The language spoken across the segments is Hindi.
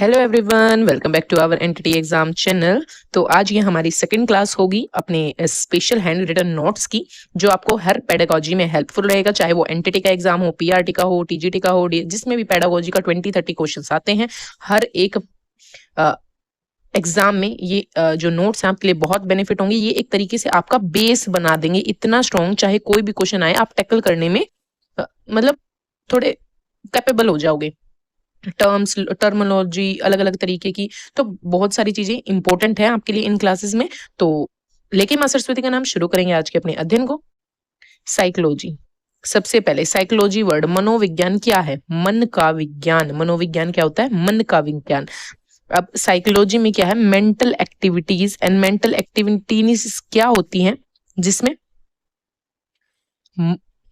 Hello everyone, welcome back to our entity exam channel. तो आज ये हमारी सेकंड क्लास होगी अपने स्पेशल हैंड रिटन नोट्स की, जो आपको हर पेडागोजी में हेल्पफुल रहेगा, चाहे वो एनटीटी का एग्जाम हो, पीआरटी का हो, टीजीटी का हो, जिसमें भी पेडागोजी का 20-30 क्वेश्चंस आते हैं। हर एक एग्जाम में ये जो नोट्स हैं आपके लिए बहुत बेनिफिट होंगे। ये एक तरीके से आपका बेस बना देंगे इतना स्ट्रॉन्ग, चाहे कोई भी क्वेश्चन आए आप टैकल करने में मतलब थोड़े कैपेबल हो जाओगे। टर्म्स, टर्मिनोलॉजी अलग अलग तरीके की, तो बहुत सारी चीजें इंपॉर्टेंट है आपके लिए इन क्लासेस में। तो लेके मां सरस्वती का नाम शुरू करेंगे आज के अपने अध्ययन को। साइकोलॉजी। सबसे पहले साइकोलॉजी वर्ड, मनोविज्ञान क्या है? मन का विज्ञान। मनोविज्ञान क्या होता है? मन का विज्ञान। अब साइकोलॉजी में क्या है? Mental activities and mental activities क्या होती हैं, जिसमें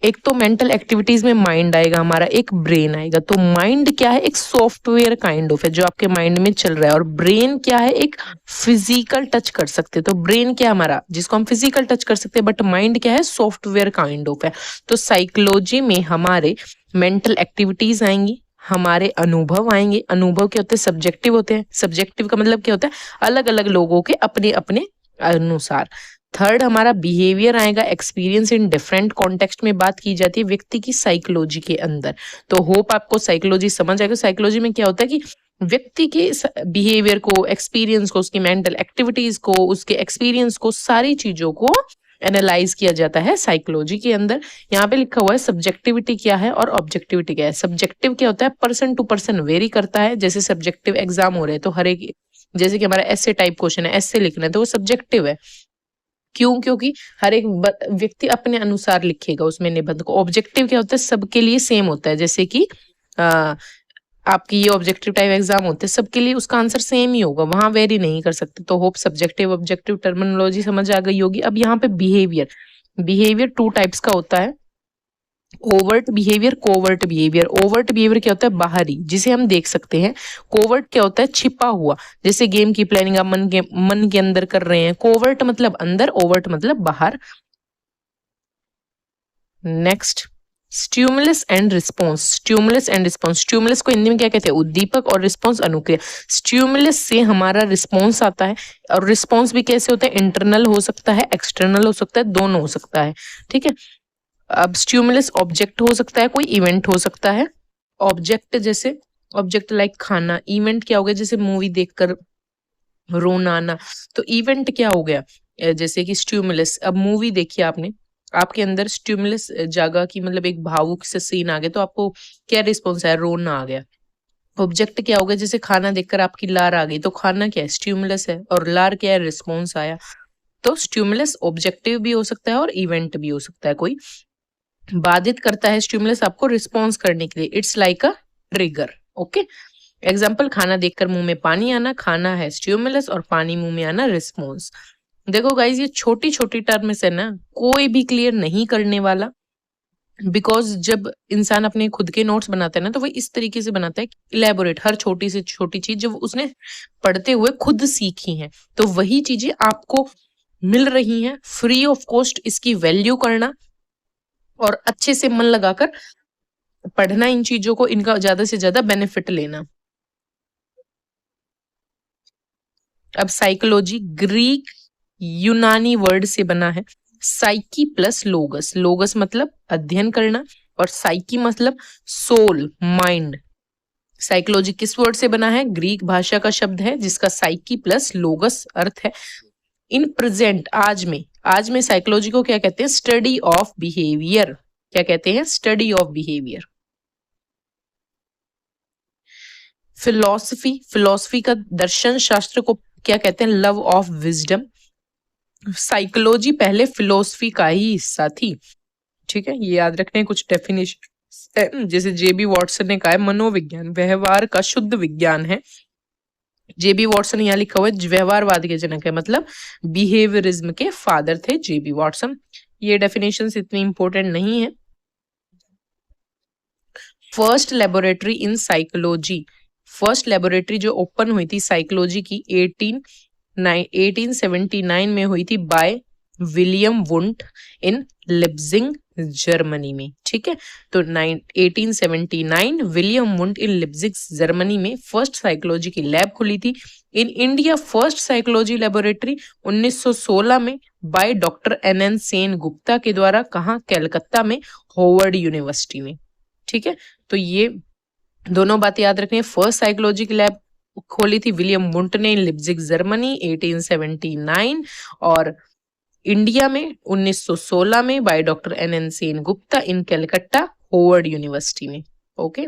एक तो मेंटल एक्टिविटीज में माइंड आएगा हमारा, एक ब्रेन आएगा। तो माइंड क्या है? एक सॉफ्टवेयर काइंड ऑफ है जो आपके माइंड में चल रहा है, और ब्रेन क्या है? एक फिजिकल टच कर सकते हैं। तो ब्रेन क्या हमारा, जिसको हम फिजिकल टच कर सकते हैं, बट माइंड क्या है? सॉफ्टवेयर काइंड ऑफ है। तो साइकोलॉजी में हमारे मेंटल एक्टिविटीज आएंगी, हमारे अनुभव आएंगे। अनुभव क्या होते हैं? सब्जेक्टिव होते हैं। सब्जेक्टिव का मतलब क्या होता है? अलग अलग लोगों के अपने अपने अनुसार। थर्ड हमारा बिहेवियर आएगा, एक्सपीरियंस इन डिफरेंट कॉन्टेक्स्ट में बात की जाती है व्यक्ति की साइकोलॉजी के अंदर। तो होप आपको साइकोलॉजी समझ आएगा। साइकोलॉजी में क्या होता है कि व्यक्ति के बिहेवियर को, एक्सपीरियंस को, उसकी मेंटल एक्टिविटीज को, उसके एक्सपीरियंस को, सारी चीजों को एनालाइज किया जाता है साइकोलॉजी के अंदर। यहाँ पे लिखा हुआ है सब्जेक्टिविटी क्या है और ऑब्जेक्टिविटी क्या है। सब्जेक्टिव क्या होता है? पर्सन टू पर्सन वेरी करता है। जैसे सब्जेक्टिव एग्जाम हो रहे हैं तो हर एक, जैसे कि हमारा एस्से टाइप क्वेश्चन है, एस्से लिखना है, तो वो सब्जेक्टिव है। क्यों? क्योंकि हर एक व्यक्ति अपने अनुसार लिखेगा उसमें निबंध को। ऑब्जेक्टिव क्या होता है? सबके लिए सेम होता है। जैसे कि आपकी ये ऑब्जेक्टिव टाइप एग्जाम होते हैं, सबके लिए उसका आंसर सेम ही होगा, वहां वेरी नहीं कर सकते। तो होप सब्जेक्टिव ऑब्जेक्टिव टर्मिनोलॉजी समझ आ गई होगी। अब यहाँ पे बिहेवियर, बिहेवियर टू टाइप्स का होता है, overt behaviour, covert behaviour. Overt behaviour क्या होता है? बाहरी, जिसे हम देख सकते हैं। कोवर्ट क्या होता है? छिपा हुआ। जैसे गेम की प्लानिंग आप मन के अंदर कर रहे हैं। कोवर्ट मतलब अंदर, ओवर्ट मतलब बाहर। Next, stimulus and response. Stimulus and response, stimulus को हिंदी में क्या कहते हैं? उद्दीपक, और रिस्पॉन्स अनुक्रिया। स्ट्यूमुलस से हमारा रिस्पॉन्स आता है, और रिस्पॉन्स भी कैसे होता है? इंटरनल हो सकता है, एक्सटर्नल हो सकता है, दोनों हो सकता है। ठीक है। अब स्ट्यूमुलस ऑब्जेक्ट हो सकता है, कोई इवेंट हो सकता है। ऑब्जेक्ट जैसे, ऑब्जेक्ट लाइक खाना। इवेंट क्या हो गया? जैसे मूवी देखकर रोना आना। तो इवेंट क्या हो गया? जैसे कि स्ट्यूमुलस, अब मूवी देखी आपने, आपके अंदर स्ट्यूमुलस जागा कि मतलब एक भावुक से सीन आ गया, तो आपको क्या रिस्पॉन्स आया? रोना आ गया। ऑब्जेक्ट क्या हो गया? जैसे खाना देखकर आपकी लार आ गई, तो खाना क्या है? स्ट्यूमुलस है, और लार क्या है? रिस्पॉन्स आया। तो स्ट्यूमुलस ऑब्जेक्टिव भी हो सकता है और इवेंट भी हो सकता है। कोई बाधित करता है स्टिमुलस आपको रिस्पॉन्स करने के लिए। It's like a trigger. Okay. Example, खाना देखकर मुंह में पानी आना, खाना है स्टिमुलस और पानी मुंह में आना रिस्पॉन्स। देखो गाइज, ये छोटी छोटी टर्म्स है ना, कोई भी क्लियर नहीं करने वाला। बिकॉज जब इंसान अपने खुद के नोट्स बनाता है ना, तो वो इस तरीके से बनाता है, इलेबोरेट, हर छोटी से छोटी चीज जो उसने पढ़ते हुए खुद सीखी है, तो वही चीजें आपको मिल रही हैं फ्री ऑफ कॉस्ट। इसकी वैल्यू करना और अच्छे से मन लगाकर पढ़ना इन चीजों को, इनका ज्यादा से ज्यादा बेनिफिट लेना। अब साइकोलॉजी ग्रीक यूनानी वर्ड से बना है। Psyche plus लोगस। लोगस मतलब अध्ययन करना, और साइकी मतलब सोल, माइंड। साइकोलॉजी किस वर्ड से बना है? ग्रीक भाषा का शब्द है, जिसका साइकी प्लस लोगस अर्थ है। इन प्रेजेंट, आज में साइकोलॉजी को क्या कहते हैं? Study of behaviour. क्या कहते हैं? Study of behaviour. Philosophy, philosophy का दर्शन शास्त्र को क्या कहते हैं? Love of wisdom. साइकोलॉजी पहले फिलॉसफी का ही हिस्सा थी। ठीक है, ये याद रखने कुछ डेफिनेशन, जैसे जेबी वॉटसन ने कहा है, मनोविज्ञान व्यवहार का शुद्ध विज्ञान है। जेबी वॉटसन यहाँ लिखा हुआ है व्यवहारवाद के जनक है, मतलब बिहेवियरिज्म के फादर थे जेबी वॉटसन। ये डेफिनेशंस इतनी इंपॉर्टेंट नहीं है। First laboratory in psychology, first laboratory जो ओपन हुई थी साइकोलॉजी की 1879 में हुई थी by William Wundt in Leipzig, Germany में। ठीक है, तो 1879 William Wundt in Leipzig Germany में फर्स्ट साइकोलॉजी की लैब खुली थी। In India first psychology laboratory 1916 में by doctor NN Sen Gupta के द्वारा, कहाँ, कलकत्ता में, होवर्ड यूनिवर्सिटी में। ठीक है, तो ये दोनों बातें याद रखनी है। फर्स्ट साइकोलॉजी की लैब खोली थी विलियम वुंट ने इन लिप्जिग जर्मनी 1879, और इंडिया में 1916 में by doctor NN Sen Gupta in Calcutta hovered university में। ओके,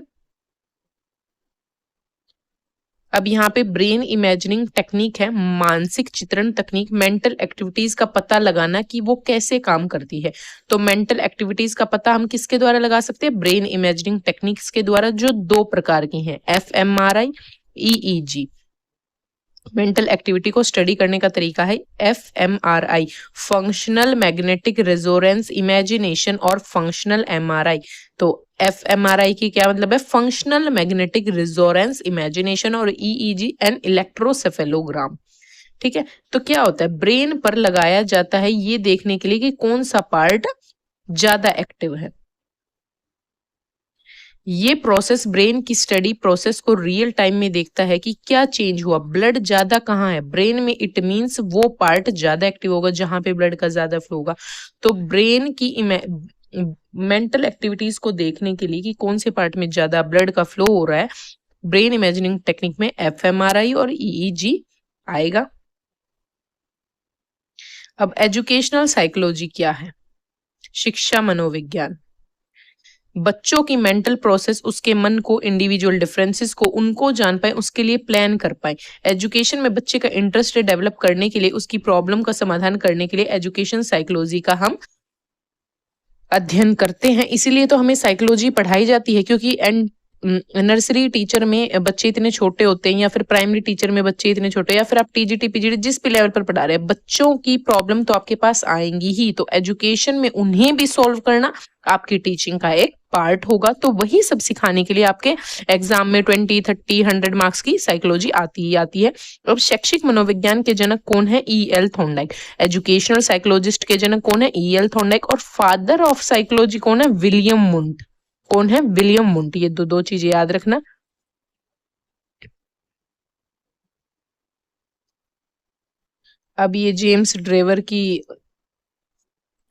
अब यहाँ पे ब्रेन इमेजिनिंग टेक्निक है, मानसिक चित्रण तकनीक, मेंटल एक्टिविटीज का पता लगाना कि वो कैसे काम करती है। तो मेंटल एक्टिविटीज का पता हम किसके द्वारा लगा सकते हैं? ब्रेन इमेजिनिंग टेक्निक्स के द्वारा, जो 2 प्रकार की हैं, fMRI, EEG। मेंटल एक्टिविटी को स्टडी करने का तरीका है fMRI, functional magnetic resonance imagination, और फंक्शनल MRI। तो fMRI की क्या मतलब है? फंक्शनल मैग्नेटिक रेजोनेंस इमेजिनेशन, और EEG एन इलेक्ट्रोसेफेलोग्राम। ठीक है, तो क्या होता है, ब्रेन पर लगाया जाता है ये देखने के लिए कि कौन सा पार्ट ज्यादा एक्टिव है। ये प्रोसेस ब्रेन की स्टडी प्रोसेस को रियल टाइम में देखता है कि क्या चेंज हुआ, ब्लड ज्यादा कहाँ है ब्रेन में, इट मींस वो पार्ट ज्यादा एक्टिव होगा जहां पे ब्लड का ज्यादा फ्लो होगा। तो ब्रेन की मेंटल एक्टिविटीज को देखने के लिए कि कौन से पार्ट में ज्यादा ब्लड का फ्लो हो रहा है, ब्रेन इमेजिनिंग टेक्निक में fMRI और EEG आएगा। अब एजुकेशनल साइकोलॉजी क्या है? शिक्षा मनोविज्ञान, बच्चों की मेंटल प्रोसेस, उसके मन को, इंडिविजुअल डिफरेंसेस को, उनको जान पाए, उसके लिए प्लान कर पाए। एजुकेशन में बच्चे का इंटरेस्ट डेवलप करने के लिए, उसकी प्रॉब्लम का समाधान करने के लिए एजुकेशन साइकोलॉजी का हम अध्ययन करते हैं। इसीलिए तो हमें साइकोलॉजी पढ़ाई जाती है, क्योंकि नर्सरी टीचर में बच्चे इतने छोटे होते हैं, या फिर प्राइमरी टीचर में बच्चे इतने छोटे, या फिर आप TGT PGT जिस भी लेवल पर पढ़ा रहे हैं, बच्चों की प्रॉब्लम तो आपके पास आएंगी ही। तो एजुकेशन में उन्हें भी सॉल्व करना आपकी टीचिंग का एक पार्ट होगा। तो वही सब सिखाने के लिए आपके एग्जाम में 20, 30, 100 मार्क्स की साइकोलॉजी आती ही आती है। अब शैक्षिक मनोविज्ञान के जनक कौन है? EL Thorndike. एजुकेशनल साइकोलॉजिस्ट के जनक कौन है? EL Thorndike. और फादर ऑफ साइकोलॉजी कौन है? William Wundt. कौन है? William Wundt. ये दो चीजें याद रखना। अब ये जेम्स ड्रेवर की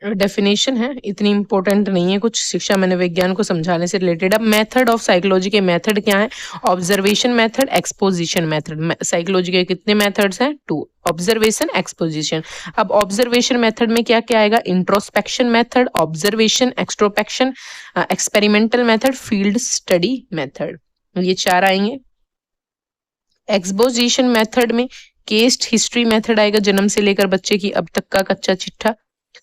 डेफिनेशन है, इतनी इंपॉर्टेंट नहीं है, कुछ शिक्षा मनोविज्ञान को समझाने से रिलेटेड। अब मेथड ऑफ साइकोलॉजी के मेथड क्या है? Observation method, exposition method. Psychology के कितने मेथड्स हैं? 2, ऑब्जर्वेशन, एक्सपोजिशन। अब ऑब्जर्वेशन मेथड में क्या क्या आएगा? Introspection method, observation, extrospection, experimental method, field study method, ये 4 आएंगे। एक्सपोजिशन मेथड में केस हिस्ट्री मेथड आएगा, जन्म से लेकर बच्चे की अब तक का कच्चा चिट्ठा।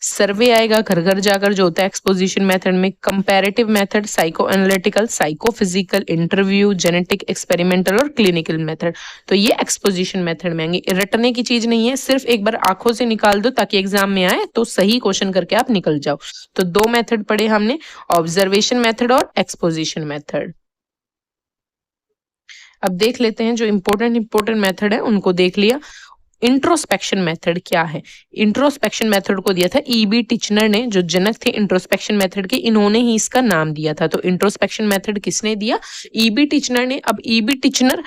सर्वे आएगा, घर घर जाकर, जो होता है एक्सपोजिशन मेथड में। Comparative method, psycho analytical, psycho physical, interview, genetic, experimental और क्लिनिकल मेथड। तो ये एक्सपोजिशन मेथड में आएंगे। रटने की चीज नहीं है, सिर्फ एक बार आंखों से निकाल दो ताकि एग्जाम में आए तो सही क्वेश्चन करके आप निकल जाओ। तो 2 मेथड पढ़े हमने, ऑब्जर्वेशन मेथड और एक्सपोजिशन मेथड। अब देख लेते हैं जो इंपॉर्टेंट मेथड है उनको देख लिया। इंट्रोस्पेक्शन मेथड क्या है? इंट्रोस्पेक्शन मेथड को दिया था EB टिचनर ने, जो जनक थे इंट्रोस्पेक्शन मेथड के, इन्होंने ही इसका नाम दिया था। तो इंट्रोस्पेक्शन मेथड किसने दिया? EB टिचनर ने। अब EB टिचनर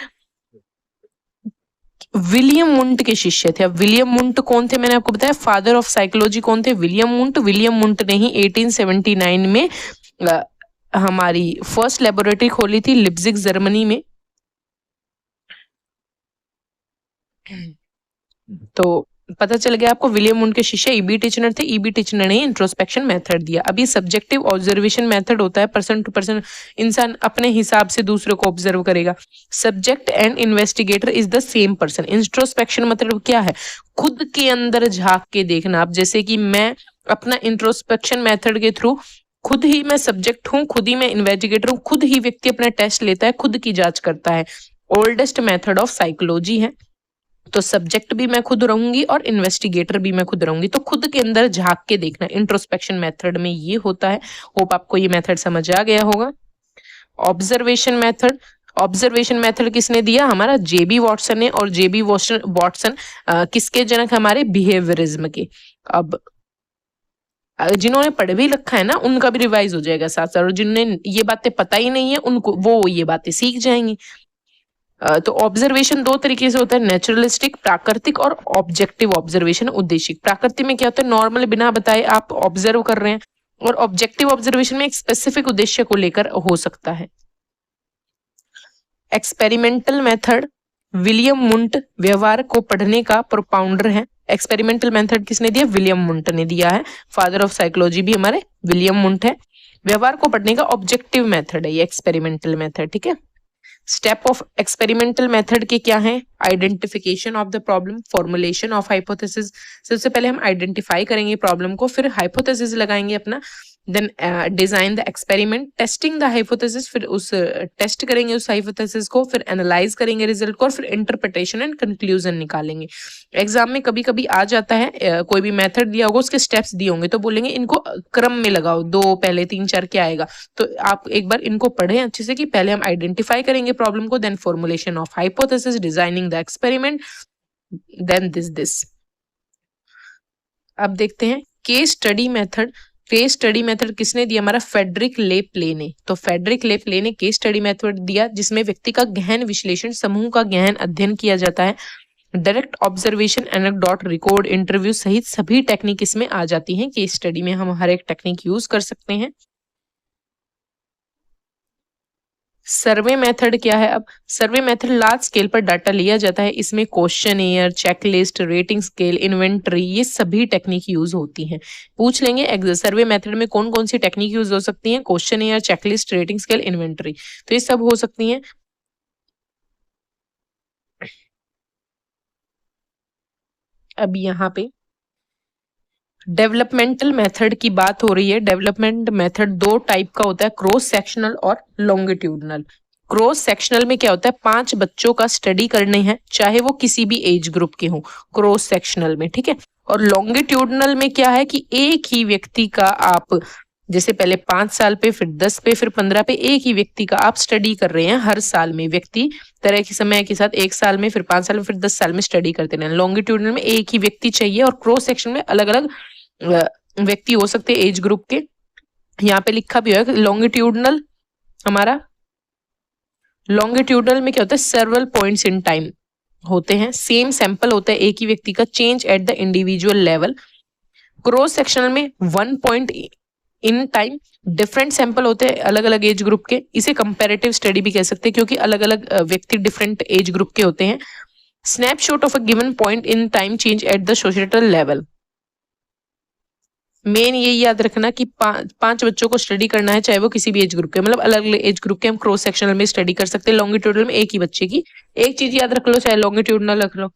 विलियम वुंट के शिष्य थे। अब विलियम वुंट कौन थे? मैंने आपको बताया फादर ऑफ साइकोलॉजी कौन थे? William Wundt. विलियम वुंट ने ही 1879 में हमारी फर्स्ट लेबोरेटरी खोली थी लिप्जिग जर्मनी में। तो पता चल गया आपको, विलियम उनके शिष्य EB टिचनर थे। EB टिचनर ने इंट्रोस्पेक्शन मेथड दिया। अब ये सब्जेक्टिव ऑब्जर्वेशन मेथड होता है, पर्सन टू पर्सन, इंसान अपने हिसाब से दूसरे को ऑब्जर्व करेगा। Subject and investigator is the same person. Introspection मतलब क्या है? खुद के अंदर झांक के देखना। आप जैसे कि मैं अपना इंट्रोस्पेक्शन मेथड के थ्रू, खुद ही मैं सब्जेक्ट हूँ, खुद ही मैं इन्वेस्टिगेटर हूँ, खुद ही व्यक्ति अपना टेस्ट लेता है, खुद की जांच करता है। ओल्डेस्ट मेथड ऑफ साइकोलॉजी है। तो सब्जेक्ट भी मैं खुद रहूंगी और इन्वेस्टिगेटर भी मैं खुद रहूंगी। तो खुद के अंदर झांक के देखना इंट्रोस्पेक्शन मेथड में ये होता है। होप आपको ये मेथड समझ आ गया होगा। ऑब्जर्वेशन मेथड, ऑब्जर्वेशन मेथड किसने दिया? हमारा JB वॉटसन ने। और JB वॉटसन किसके जनक? हमारे बिहेवियरिज्म के। अब जिन्होंने पढ़ भी रखा है ना उनका भी रिवाइज हो जाएगा साथ साथ, और जिन्हें ये बातें पता ही नहीं है उनको वो ये बातें सीख जाएंगी। तो ऑब्जर्वेशन दो तरीके से होता है, नेचुरलिस्टिक प्राकृतिक और ऑब्जेक्टिव ऑब्जर्वेशन उद्देशिक। प्राकृतिक में क्या होता है, नॉर्मल बिना बताए आप ऑब्जर्व कर रहे हैं, और ऑब्जेक्टिव ऑब्जर्वेशन में एक स्पेसिफिक उद्देश्य को लेकर हो सकता है। एक्सपेरिमेंटल मेथड, विलियम मुंट व्यवहार को पढ़ने का प्रोपाउंडर है। एक्सपेरिमेंटल मेथड किसने दिया, विलियम मुंट ने दिया है। फादर ऑफ साइकोलॉजी भी हमारे विलियम मुंट है। व्यवहार को पढ़ने का ऑब्जेक्टिव मेथड है ये एक्सपेरिमेंटल मेथड, ठीक है। स्टेप ऑफ एक्सपेरिमेंटल मेथड के क्या है, identification of the problem, formulation of hypothesis. सबसे पहले हम आइडेंटिफाई करेंगे प्रॉब्लम को, फिर हाइपोथेसिस लगाएंगे अपना, then design the experiment, testing the hypothesis, फिर उस टेस्ट करेंगे उस हाइपोथेसिस को, फिर एनालाइज करेंगे रिजल्ट को, और फिर इंटरप्रिटेशन एंड कंक्लूजन निकालेंगे। एग्जाम में कभी कभी आ जाता है कोई भी मेथड दिया होगा, उसके स्टेप्स दिए होंगे, तो बोलेंगे इनको क्रम में लगाओ, दो पहले तीन चार क्या आएगा। तो आप एक बार इनको पढ़ें अच्छे से कि पहले हम आइडेंटिफाई करेंगे प्रॉब्लम को, then formulation of hypothesis, designing the experiment, then this. अब देखते हैं case study method. Case study method किसने दिया, हमारा फेडरिक ले प्ले ने। तो फेडरिक ले प्ले ने केस स्टडी मेथड दिया, जिसमें व्यक्ति का गहन विश्लेषण, समूह का गहन अध्ययन किया जाता है। Direct observation, anecdote, record, interview सहित सभी टेक्निक इसमें आ जाती हैं। केस स्टडी में हम हर एक टेक्निक यूज कर सकते हैं। सर्वे मेथड क्या है, अब सर्वे मेथड लार्ज स्केल पर डाटा लिया जाता है। इसमें questionnaire, checklist, rating scale, inventory, ये सभी टेक्निक यूज होती हैं। पूछ लेंगे सर्वे मेथड में कौन कौन सी टेक्निक यूज हो सकती हैं, questionnaire, checklist, rating scale, inventory, तो ये सब हो सकती हैं। अब यहाँ पे डेवलपमेंटल मेथड की बात हो रही है। डेवलपमेंट मेथड दो टाइप का होता है, क्रॉस सेक्शनल और लॉन्गिट्यूडनल। क्रॉस सेक्शनल में क्या होता है, 5 बच्चों का स्टडी करने हैं, चाहे वो किसी भी एज ग्रुप के हों, क्रॉस सेक्शनल में, ठीक है। और लॉन्गिट्यूडनल में क्या है कि एक ही व्यक्ति का आप, जैसे पहले 5 साल पे, फिर 10 पे, फिर 15 पे, एक ही व्यक्ति का आप स्टडी कर रहे हैं हर साल में। व्यक्ति तरह के समय के साथ 1 साल में, फिर 5 साल में, फिर 10 साल में स्टडी करते रहे। लॉन्गिट्यूडनल में एक ही व्यक्ति चाहिए, और क्रॉस सेक्शन में अलग अलग व्यक्ति हो सकते हैं एज ग्रुप के। यहाँ पे लिखा भी है लॉन्गिट्यूडनल, हमारा लॉन्गिट्यूडनल में क्या होता है, सेवरल पॉइंट्स इन टाइम होते हैं, सेम सैंपल होता है एक ही व्यक्ति का, change at the individual level. Cross sectional में 1 point in time, different sample होते हैं अलग अलग एज ग्रुप के। इसे कंपैरेटिव स्टडी भी कह सकते हैं, क्योंकि अलग अलग व्यक्ति डिफरेंट एज ग्रुप के होते हैं। Snapshot of a given point in time, change at the societal level. Main ये याद रखना कि 5 बच्चों को स्टडी करना है, चाहे वो किसी भी एज ग्रुप के, मतलब अलग अलग एज ग्रुप के हम क्रॉस सेक्शनल में स्टडी कर सकते हैं। लॉन्गिट्यूडनल में एक ही बच्चे की, एक चीज याद रख लो, चाहे लॉन्गिट्यूडनल रख लो।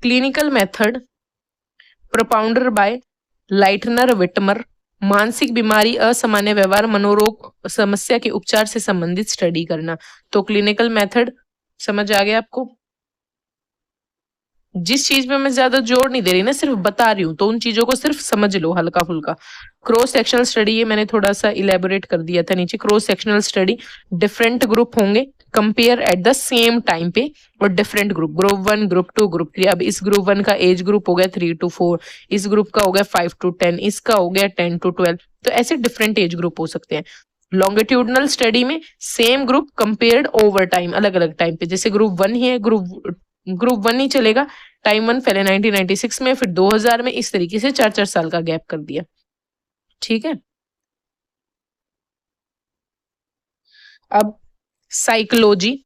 Clinical method propounded by Lightner Witmer, मानसिक बीमारी, असामान्य व्यवहार, मनोरोग समस्या के उपचार से संबंधित स्टडी करना। तो क्लिनिकल मेथड समझ आ गया आपको। जिस चीज में मैं ज्यादा जोर नहीं दे रही ना, सिर्फ बता रही हूँ, तो उन चीजों को सिर्फ समझ लो हल्का फुल्का। क्रॉस सेक्शनल स्टडी, ये मैंने थोड़ा सा इलेबोरेट कर दिया था नीचे। Cross sectional study, different group होंगे, compare at the same time पे, और डिफरेंट ग्रुप 1, ग्रुप 2, ग्रुप 3। अब इस ग्रुप 1 का एज ग्रुप हो गया 3 to 4, इस ग्रुप का हो गया 5 to 10, इसका हो गया 10 to 12, तो ऐसे डिफरेंट एज ग्रुप हो सकते हैं। लॉन्गिट्यूडनल स्टडी में same group compared over time, अलग अलग टाइम पे, जैसे ग्रुप 1 ही है, ग्रुप 1 ही चलेगा, टाइम 1 पहले 1996 में, फिर 2000 में, इस तरीके से 4-4 साल का गैप कर दिया, ठीक है। अब साइकोलॉजी,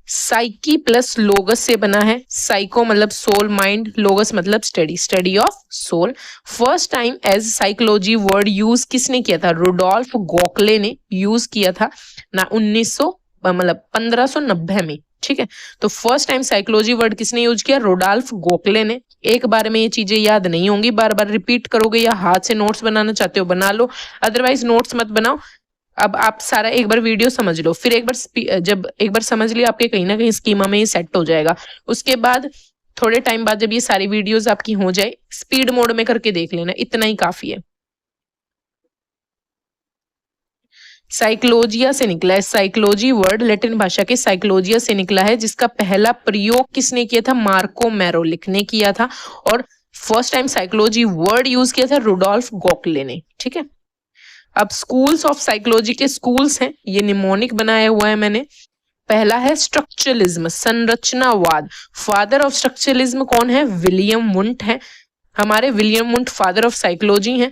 साइकी प्लस लोगस से बना है। साइको मतलब सोल, माइंड, लोगस मतलब study, study of soul. First time as psychology word use किसने किया था, रुडोल्फ गोखले ने यूज किया था ना 1590 में, ठीक है। तो फर्स्ट टाइम साइकोलॉजी वर्ड किसने यूज किया, रुडोल्फ गोखले ने। एक बार में ये चीजें याद नहीं होंगी, बार बार रिपीट करोगे, या हाथ से नोट्स बनाना चाहते हो बना लो, अदरवाइज नोट्स मत बनाओ। अब आप सारा एक बार वीडियो समझ लो, फिर जब एक बार समझ लिया, आपके कहीं ना कहीं स्कीमा में ये सेट हो जाएगा। उसके बाद थोड़े टाइम बाद जब ये सारी वीडियोस आपकी हो जाए, स्पीड मोड में करके देख लेना, इतना ही काफी है। साइकोलॉजिया से निकला है, साइकोलॉजी वर्ड लैटिन भाषा के साइकोलॉजिया से निकला है, जिसका पहला प्रयोग किसने किया था, मार्को मैरोलिक ने किया था। और first time psychology word use किया था रुडोल्फ गोखले ने, ठीक है। अब स्कूल्स ऑफ साइकोलॉजी के स्कूल्स हैं, ये निमोनिक बनाया हुआ है मैंने। पहला है स्ट्रक्चरलिज्म, संरचनावाद। फादर ऑफ स्ट्रक्चरलिज्म कौन है? विलियम वुंट है हमारे। William Wundt father of psychology हैं।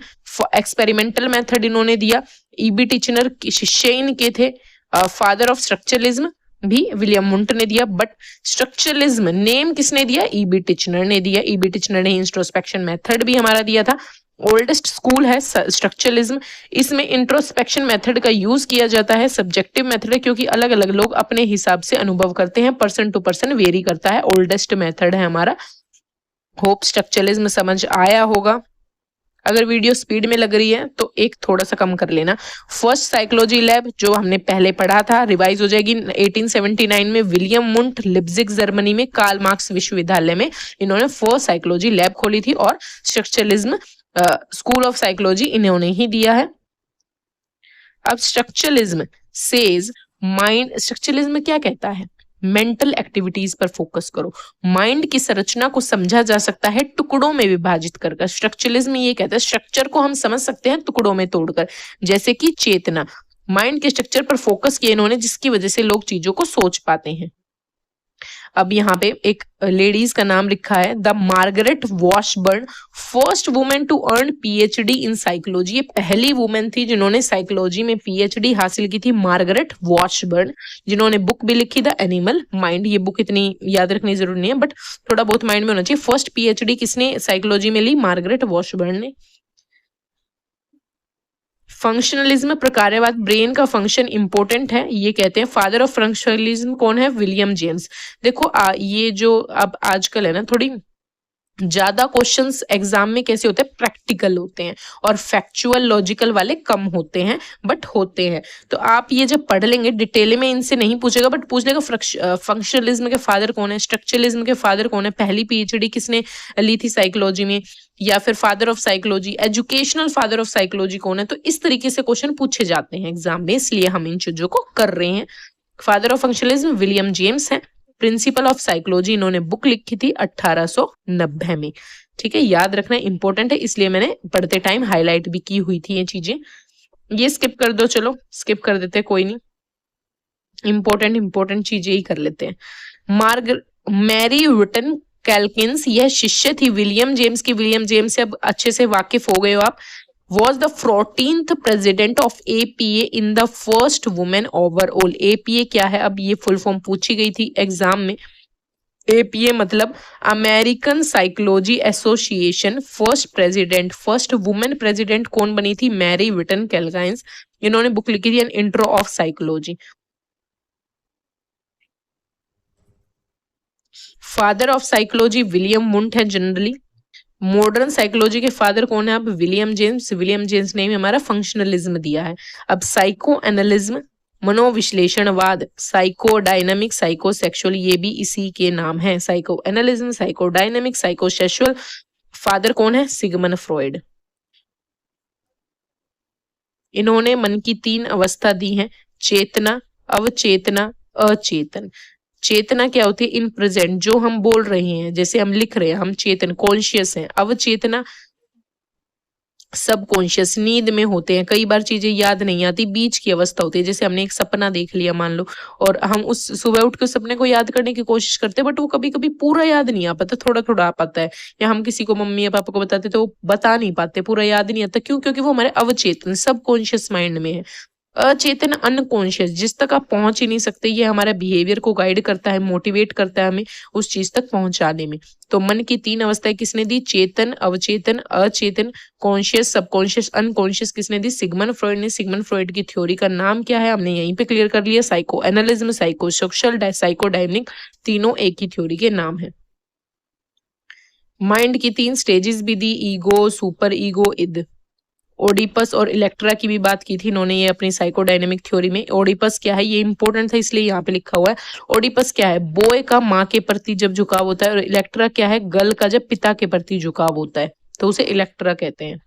एक्सपेरिमेंटल मेथड इन्होंने दिया। ईबी टिचनर शिष्य इनके थे। फादर ऑफ स्ट्रक्चरलिज्म भी विलियम वुंट ने दिया, बट स्ट्रक्चरलिज्म नेम किसने दिया? ईबी टिचनर ने दिया। ईबी टिचनर ने इंट्रोस्पेक्शन मेथड भी हमारा दिया था। ओल्डेस्ट स्कूल है स्ट्रक्चरलिज्म। इसमें इंट्रोस्पेक्शन मेथड का यूज किया जाता है, सब्जेक्टिव मेथड है, क्योंकि अलग अलग लोग अपने हिसाब से अनुभव करते हैं, पर्सन टू पर्सन वेरी करता है। ओल्डेस्ट मेथड है हमारा। होप स्ट्रक्चरलिज्म समझ आया होगा। अगर वीडियो स्पीड में लग रही है तो एक थोड़ा सा कम कर लेना। फर्स्ट साइकोलॉजी लैब जो हमने पहले पढ़ा था, रिवाइज हो जाएगी। 1879 में विलियम वुंट लिप्जिग जर्मनी में कार्ल मार्क्स विश्वविद्यालय में इन्होंने फर्स्ट साइकोलॉजी लैब खोली थी, और स्ट्रक्चरलिज्म स्कूल ऑफ साइकोलॉजी इन्होंने ही दिया है। अब स्ट्रक्चरलिज्म सेज माइंड, स्ट्रक्चरलिज्म क्या कहता है? मेंटल एक्टिविटीज पर फोकस करो। माइंड की संरचना को समझा जा सकता है टुकड़ों में विभाजित कर। स्ट्रक्चरलिज्म ये कहता है स्ट्रक्चर को हम समझ सकते हैं टुकड़ों में तोड़कर, जैसे कि चेतना। माइंड के स्ट्रक्चर पर फोकस किया इन्होंने, जिसकी वजह से लोग चीजों को सोच पाते हैं। अब यहाँ पे एक लेडीज का नाम लिखा है, the Margaret Washburn, first women to earn PhD in psychology. ये पहली वुमेन थी जिन्होंने साइकोलॉजी में पीएचडी हासिल की थी, मार्गरेट वॉशबर्न, जिन्होंने बुक भी लिखी द एनिमल माइंड। ये बुक इतनी याद रखनी जरूरी नहीं है, बट थोड़ा बहुत माइंड में होना चाहिए। फर्स्ट पीएचडी किसने साइकोलॉजी में ली? मार्गरेट वॉशबर्न ने। फंक्शनलिज्म प्रकार्यवाद, ब्रेन का फंक्शन इंपॉर्टेंट है ये कहते हैं। फादर ऑफ फंक्शनलिज्म कौन है? William James. देखो ये जो अब आजकल है ना, थोड़ी ज्यादा क्वेश्चंस एग्जाम में कैसे होते हैं? प्रैक्टिकल होते हैं, और फैक्चुअल लॉजिकल वाले कम होते हैं, बट होते हैं। तो आप ये जब पढ़ लेंगे डिटेल में, इनसे नहीं पूछेगा, बट पूछ लेगा फंक्शनलिज्म के फादर कौन है, स्ट्रक्चरलिज्म के फादर कौन है, पहली पीएचडी किसने ली थी साइकोलॉजी में, या फिर father of psychology, educational father of psychology कौन है। तो इस तरीके से क्वेश्चन पूछे जाते हैं एग्जाम में, इसलिए हम इन चीजों को कर रहे हैं। Father of functionalism William James है। प्रिंसिपल ऑफ साइकोलॉजी इन्होंने बुक लिखी थी 1890 में, ठीक है। याद रखना इंपॉर्टेंट है, इसलिए मैंने पढ़ते टाइम हाईलाइट भी की हुई थी ये चीजें। ये स्किप कर दो, चलो स्किप कर देते, कोई नहीं। इंपॉर्टेंट चीजें ही कर लेते हैं। मैरी विटन कैल्किंस, यह शिष्य थी विलियम जेम्स की। विलियम जेम्स से अब अच्छे से वाकिफ हो गए हो आप। was the 14th president of APA in the first woman overall। APA क्या है? अब ये फुल फॉर्म पूछी गई थी एग्जाम में। APA मतलब American psychology association. First president, first women president कौन बनी थी? Mary Whiton Calkins. इन्होंने बुक लिखी थी an intro of psychology. Father of psychology William Wundt है जनरली। मॉडर्न साइकोलॉजी के फादर कौन है? अब विलियम जेम्स। विलियम जेम्स ने भी हमारा फंक्शनलिज्म दिया है। अब साइको एनालिज्म, मनोविश्लेषणवाद, साइको डायनामिक, साइको सेक्सुअल, ये भी इसी के नाम है। Psycho analism, psycho dynamic, psycho sexual. Father कौन है? Sigmund Freud. इन्होंने मन की 3 अवस्था दी है, चेतना, अवचेतना, अचेतन। चेतना क्या होती है? इन प्रेजेंट जो हम बोल रहे हैं, जैसे हम लिख रहे हैं, हम चेतन कॉन्शियस हैं। अवचेतना सबकॉन्शियस, नींद में होते हैं, कई बार चीजें याद नहीं आती, बीच की अवस्था होती है। जैसे हमने एक सपना देख लिया मान लो, और हम उस सुबह उठ के सपने को याद करने की कोशिश करते हैं, बट वो कभी कभी पूरा याद नहीं आ पाता, थोड़ा थोड़ा आ पाता है। या हम किसी को, मम्मी या पापा को बताते तो वो बता नहीं पाते, पूरा याद नहीं आता। क्यों? क्योंकि वो हमारे अवचेतन सबकॉन्शियस माइंड में है। अचेतन अनकॉन्शियस, जिस तक आप पहुंच ही नहीं सकते, ये हमारा बिहेवियर को गाइड करता है, मोटिवेट करता है हमें उस चीज तक पहुंचाने में। तो मन की 3 अवस्थाएं किसने दी? चेतन, अवचेतन, अचेतन। कॉन्शियस, सबकॉन्शियस, अनकॉन्शियस किसने दी? सिगमंड फ्रॉइड ने। सिगमंड फ्रॉइड की थ्योरी का नाम क्या है? हमने यहीं पे क्लियर कर लिया, psycho analism, psycho social, psycho dynamic, तीनों एक ही थ्योरी के नाम है। माइंड की 3 स्टेजेस भी दी, ईगो, सुपर ईगो, इद। ओडिपस और इलेक्ट्रा की भी बात की थी इन्होंने ये अपनी साइकोडायनेमिक थ्योरी में। ओडिपस क्या है? ये इंपॉर्टेंट था इसलिए यहाँ पे लिखा हुआ है। ओडिपस क्या है? बॉय का माँ के प्रति जब झुकाव होता है, और इलेक्ट्रा क्या है? गर्ल का जब पिता के प्रति झुकाव होता है, तो उसे इलेक्ट्रा कहते हैं।